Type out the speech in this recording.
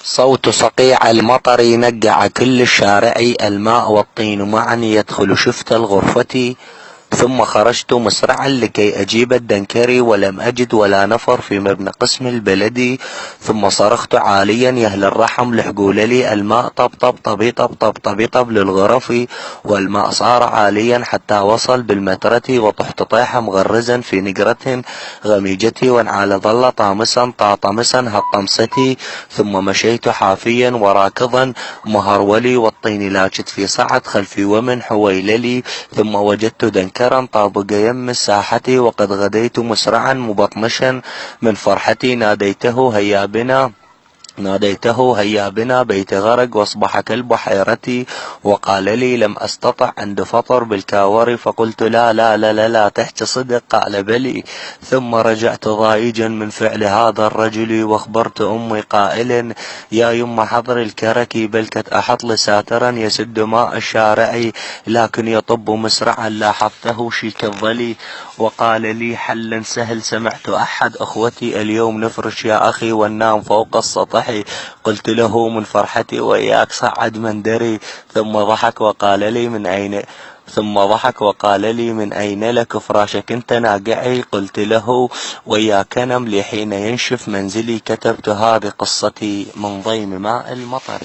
صوت صقيع المطر نقع كل الشارع، الماء والطين معا يدخل شفت الغرفة. ثم خرجت مسرعا لكي أجيب الدنكري، ولم أجد ولا نفر في مبنى قسم البلدي. ثم صرخت عاليا يا أهل الرحم لحقوا لي الماء، طب طب طبي طب طب طبي طب للغرف. والماء صار عاليا حتى وصل بالمترة، وطحت طيحا مغرزا في نقرة غميجتي، وانعال ظل طامسا طاطمسا هالطمستي. ثم مشيت حافيا وراكضا مهرولي، والطين لاجت في صعد خلفي ومن حويللي. ثم وجدت دنكرا طابق يم الساحة، وقد غديت مسرعا مبطمشا من فرحتي. ناديته هيا بنا بيت غرق واصبح كالبحيرة. وقال لي لم أستطع عند فطر بالكاور، فقلت لا لا لا لا, لا تحكي صدق. قال بلي. ثم رجعت ضائجا من فعل هذا الرجل، واخبرت أمي قائلا يا يم حضر الكرك، بلكت أحط لساترا يسد ماء الشارع، لكن يطب مسرعا لاحظته شيك الظلي. وقال لي حلا سهل، سمعت أحد أخوتي اليوم نفرش يا أخي وننام فوق السطح. قلت له من فرحتي وإياك صعد من دري. ثم ضحك وقال لي من أين لك فراشك أنت ناقعي. قلت له وياك نم لي حين ينشف منزلي، كتبت هذه قصتي من ضيم ماء المطر.